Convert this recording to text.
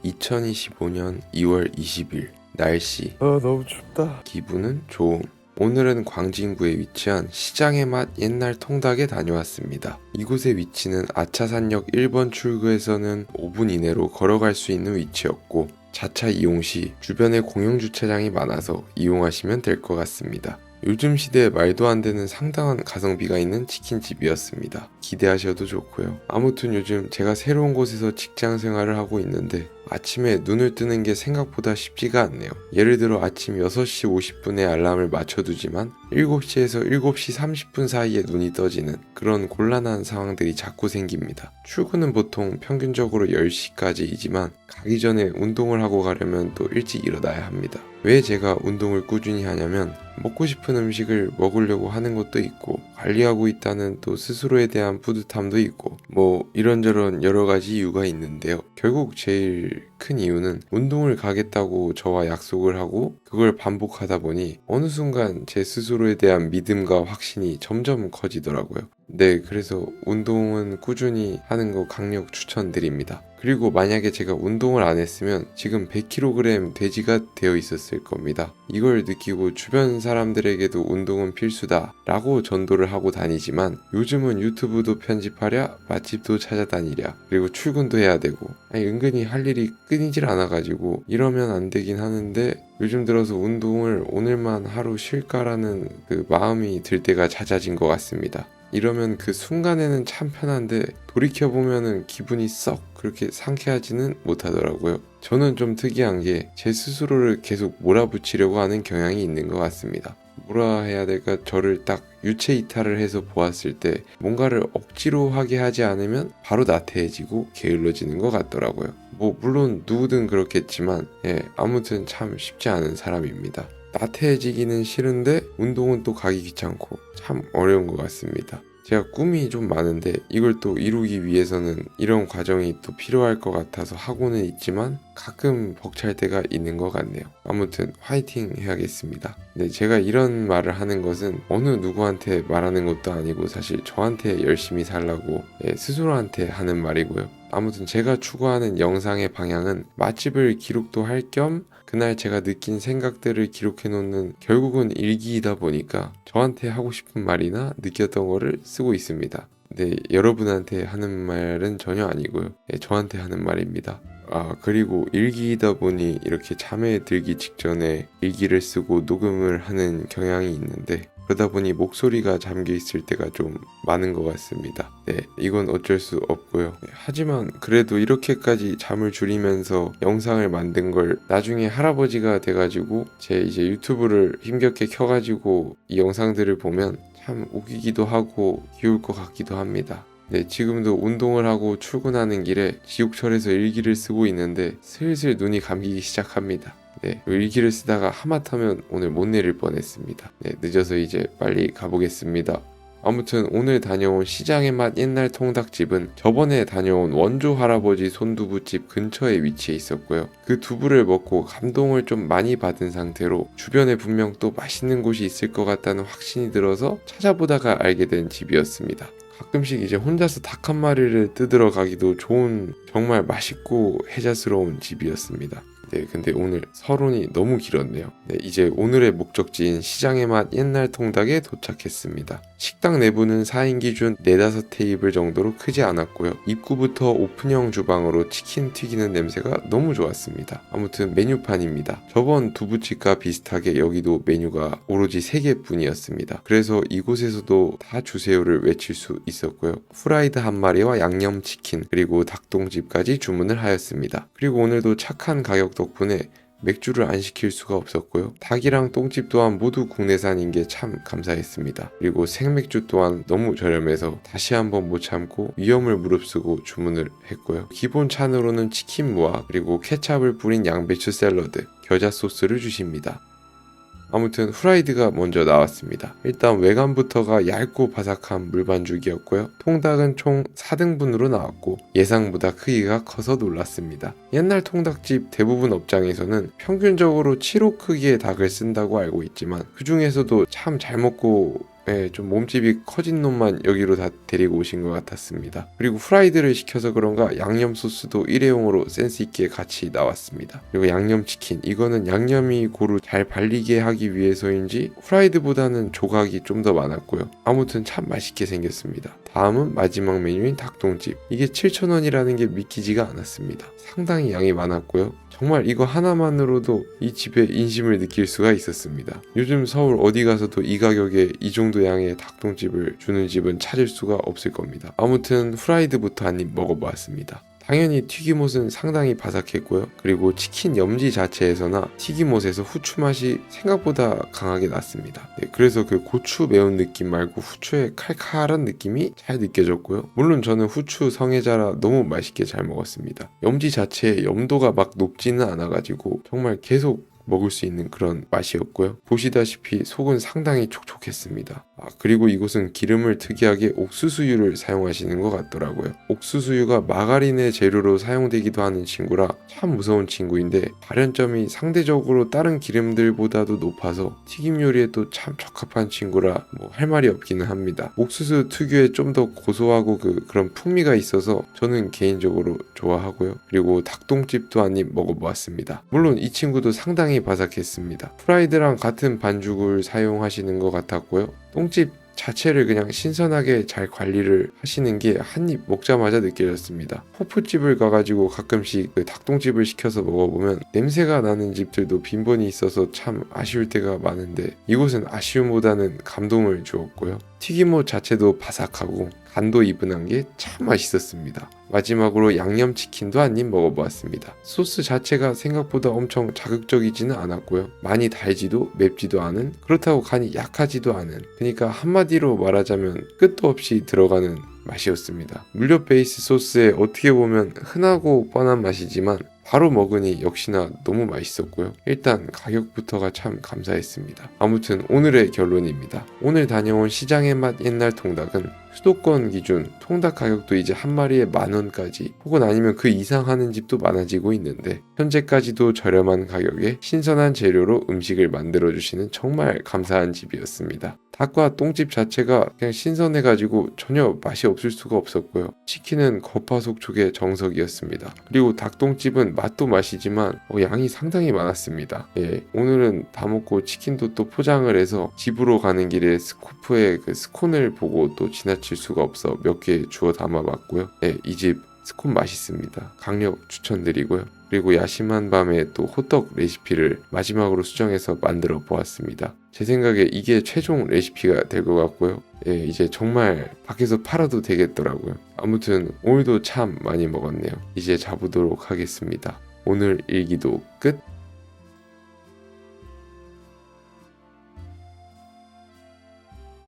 2025년 2월 20일 날씨 너무 춥다. 기분은 좋음. 오늘은 광진구에 위치한 시장의 맛 옛날 통닭에 다녀왔습니다. 이곳의 위치는 아차산역 1번 출구에서는 5분 이내로 걸어갈 수 있는 위치였고 자차 이용 시 주변에 공용주차장이 많아서 이용하시면 될 것 같습니다. 요즘 시대에 말도 안 되는 상당한 가성비가 있는 치킨집이었습니다. 기대하셔도 좋고요. 아무튼 요즘 제가 새로운 곳에서 직장 생활을 하고 있는데 아침에 눈을 뜨는 게 생각보다 쉽지가 않네요. 예를 들어 아침 6시 50분에 알람을 맞춰두지만 7시에서 7시 30분 사이에 눈이 떠지는 그런 곤란한 상황들이 자꾸 생깁니다. 출근은 보통 평균적으로 10시까지이지만 가기 전에 운동을 하고 가려면 또 일찍 일어나야 합니다. 왜 제가 운동을 꾸준히 하냐면 먹고 싶은 음식을 먹으려고 하는 것도 있고 관리하고 있다는 또 스스로에 대한 뿌듯함도 있고 뭐 이런저런 여러 가지 이유가 있는데요. 결국 제일 큰 이유는 운동을 가겠다고 저와 약속을 하고 그걸 반복하다 보니 어느 순간 제 스스로에 대한 믿음과 확신이 점점 커지더라고요. 네, 그래서 운동은 꾸준히 하는 거 강력 추천드립니다. 그리고 만약에 제가 운동을 안 했으면 지금 100kg 돼지가 되어 있었을 겁니다. 이걸 느끼고 주변 사람들에게도 운동은 필수다 라고 전도를 하고 다니지만 요즘은 유튜브도 편집하랴 맛집도 찾아다니랴 그리고 출근도 해야 되고 은근히 할 일이 끊이질 않아가지고 이러면 안 되긴 하는데 요즘 들어서 운동을 오늘만 하루 쉴까라는 그 마음이 들 때가 잦아진 것 같습니다. 이러면 그 순간에는 참 편한데 돌이켜보면은 기분이 썩 그렇게 상쾌하지는 못하더라고요. 저는 좀 특이한 게 제 스스로를 계속 몰아붙이려고 하는 경향이 있는 것 같습니다. 뭐라 해야 될까? 저를 딱 유체 이탈을 해서 보았을 때 뭔가를 억지로 하게 하지 않으면 바로 나태해지고 게을러지는 것 같더라고요. 뭐 물론 누구든 그렇겠지만 아무튼 참 쉽지 않은 사람입니다. 나태해지기는 싫은데 운동은 또 가기 귀찮고 참 어려운 것 같습니다. 제가 꿈이 좀 많은데 이걸 또 이루기 위해서는 이런 과정이 또 필요할 것 같아서 하고는 있지만 가끔 벅찰 때가 있는 것 같네요. 아무튼 화이팅 해야겠습니다. 네, 제가 이런 말을 하는 것은 어느 누구한테 말하는 것도 아니고 사실 저한테 열심히 살라고 스스로한테 하는 말이고요. 아무튼 제가 추구하는 영상의 방향은 맛집을 기록도 할 겸 그날 제가 느낀 생각들을 기록해 놓는 결국은 일기이다 보니까 저한테 하고 싶은 말이나 느꼈던 거를 쓰고 있습니다. 네, 여러분한테 하는 말은 전혀 아니고요. 저한테 하는 말입니다. 그리고 일기이다 보니 이렇게 잠에 들기 직전에 일기를 쓰고 녹음을 하는 경향이 있는데 그러다 보니 목소리가 잠겨 있을 때가 좀 많은 것 같습니다. 네, 이건 어쩔 수 없고요. 하지만 그래도 이렇게까지 잠을 줄이면서 영상을 만든 걸 나중에 할아버지가 돼가지고 제 이제 유튜브를 힘겹게 켜가지고 이 영상들을 보면 참 웃기기도 하고 귀여울 것 같기도 합니다. 네, 지금도 운동을 하고 출근하는 길에 지옥철에서 일기를 쓰고 있는데 슬슬 눈이 감기기 시작합니다. 네, 일기를 쓰다가 하마터면 오늘 못 내릴 뻔했습니다. 네, 늦어서 이제 빨리 가보겠습니다. 아무튼 오늘 다녀온 시장의 맛 옛날 통닭집은 저번에 다녀온 원조 할아버지 손두부집 근처에 위치해 있었고요. 그 두부를 먹고 감동을 좀 많이 받은 상태로 주변에 분명 또 맛있는 곳이 있을 것 같다는 확신이 들어서 찾아보다가 알게 된 집이었습니다. 가끔씩 이제 혼자서 닭 한 마리를 뜯으러 가기도 좋은 정말 맛있고 혜자스러운 집이었습니다. 네, 근데 오늘 서론이 너무 길었네요. 네, 이제 오늘의 목적지인 시장의 맛 옛날 통닭에 도착했습니다. 식당 내부는 4인 기준 4-5 테이블 정도로 크지 않았고요. 입구부터 오픈형 주방으로 치킨 튀기는 냄새가 너무 좋았습니다. 아무튼 메뉴판입니다. 저번 두부집과 비슷하게 여기도 메뉴가 오로지 3개뿐이었습니다. 그래서 이곳에서도 다 주세요를 외칠 수 있었고요. 프라이드 한 마리와 양념치킨 그리고 닭똥집까지 주문을 하였습니다. 그리고 오늘도 착한 가격 덕분에 맥주를 안 시킬 수가 없었고요. 닭이랑 똥집 또한 모두 국내산인 게 참 감사했습니다. 그리고 생맥주 또한 너무 저렴해서 다시 한번 못 참고 위험을 무릅쓰고 주문을 했고요. 기본 찬으로는 치킨 무와 그리고 케찹을 뿌린 양배추 샐러드, 겨자 소스를 주십니다. 아무튼 후라이드가 먼저 나왔습니다. 일단 외관부터가 얇고 바삭한 물반죽이었고요. 통닭은 총 4등분으로 나왔고 예상보다 크기가 커서 놀랐습니다. 옛날 통닭집 대부분 업장에서는 평균적으로 7호 크기의 닭을 쓴다고 알고 있지만 그 중에서도 참 잘 먹고 좀 몸집이 커진 놈만 여기로 다 데리고 오신 것 같았습니다. 그리고 프라이드를 시켜서 그런가 양념 소스도 일회용으로 센스 있게 같이 나왔습니다. 그리고 양념치킨, 이거는 양념이 고루 잘 발리게 하기 위해서인지 프라이드보다는 조각이 좀 더 많았고요. 아무튼 참 맛있게 생겼습니다. 다음은 마지막 메뉴인 닭똥집. 이게 7,000원이라는 게 믿기지가 않았습니다. 상당히 양이 많았고요. 정말 이거 하나만으로도 이 집의 인심을 느낄 수가 있었습니다. 요즘 서울 어디 가서도 이 가격에 이 정도 양의 닭똥집을 주는 집은 찾을 수가 없을 겁니다. 아무튼 프라이드부터 한 입 먹어보았습니다. 당연히 튀김옷은 상당히 바삭했고요. 그리고 치킨 염지 자체에서나 튀김옷에서 후추 맛이 생각보다 강하게 났습니다. 그래서 그 고추 매운 느낌 말고 후추의 칼칼한 느낌이 잘 느껴졌고요. 물론 저는 후추 성애자라 너무 맛있게 잘 먹었습니다. 염지 자체의 염도가 막 높지는 않아가지고 정말 계속 먹을 수 있는 그런 맛이었고요. 보시다시피 속은 상당히 촉촉했습니다. 그리고 이곳은 기름을 특이하게 옥수수유를 사용하시는 것 같더라고요. 옥수수유가 마가린의 재료로 사용되기도 하는 친구라 참 무서운 친구인데 발연점이 상대적으로 다른 기름들보다도 높아서 튀김 요리에 또 참 적합한 친구라 뭐 할 말이 없기는 합니다. 옥수수 특유의 좀 더 고소하고 그런 풍미가 있어서 저는 개인적으로 좋아하고요. 그리고 닭똥집도 한 입 먹어보았습니다. 물론 이 친구도 상당히 바삭했습니다. 프라이드랑 같은 반죽을 사용하시는 것 같았고요. 똥집 자체를 그냥 신선하게 잘 관리를 하시는 게 한 입 먹자마자 느껴졌습니다. 호프집을 가가지고 가끔씩 그 닭똥집을 시켜서 먹어보면 냄새가 나는 집들도 빈번히 있어서 참 아쉬울 때가 많은데 이곳은 아쉬움보다는 감동을 주었고요. 튀김옷 자체도 바삭하고 간도 이분한 게 참 맛있었습니다. 마지막으로 양념치킨도 한 입 먹어보았습니다. 소스 자체가 생각보다 엄청 자극적이지는 않았고요. 많이 달지도 맵지도 않은, 그렇다고 간이 약하지도 않은, 그러니까 한마디로 말하자면 끝도 없이 들어가는 맛이었습니다. 물엿 베이스 소스에 어떻게 보면 흔하고 뻔한 맛이지만 바로 먹으니 역시나 너무 맛있었고요. 일단 가격부터가 참 감사했습니다. 아무튼 오늘의 결론입니다. 오늘 다녀온 시장의 맛 옛날 통닭은 수도권 기준 통닭 가격도 이제 한 마리에 10,000원까지 혹은 아니면 그 이상 하는 집도 많아지고 있는데 현재까지도 저렴한 가격에 신선한 재료로 음식을 만들어주시는 정말 감사한 집이었습니다. 닭과 똥집 자체가 그냥 신선해가지고 전혀 맛이 없을 수가 없었고요. 치킨은 겉바속촉의 정석이었습니다. 그리고 닭똥집은 맛도 맛이지만 양이 상당히 많았습니다. 오늘은 다 먹고 치킨도 또 포장을 해서 집으로 가는 길에 스코프에 그 스콘을 보고 또 지나칠 수가 없어 몇 개 주워 담아봤고요. 이 집 스콘 맛있습니다. 강력 추천드리고요. 그리고 야심한 밤에 또 호떡 레시피를 마지막으로 수정해서 만들어 보았습니다. 제 생각에 이게 최종 레시피가 될 것 같고요. 이제 정말 밖에서 팔아도 되겠더라고요. 아무튼 오늘도 참 많이 먹었네요. 이제 자보도록 하겠습니다. 오늘 일기도 끝.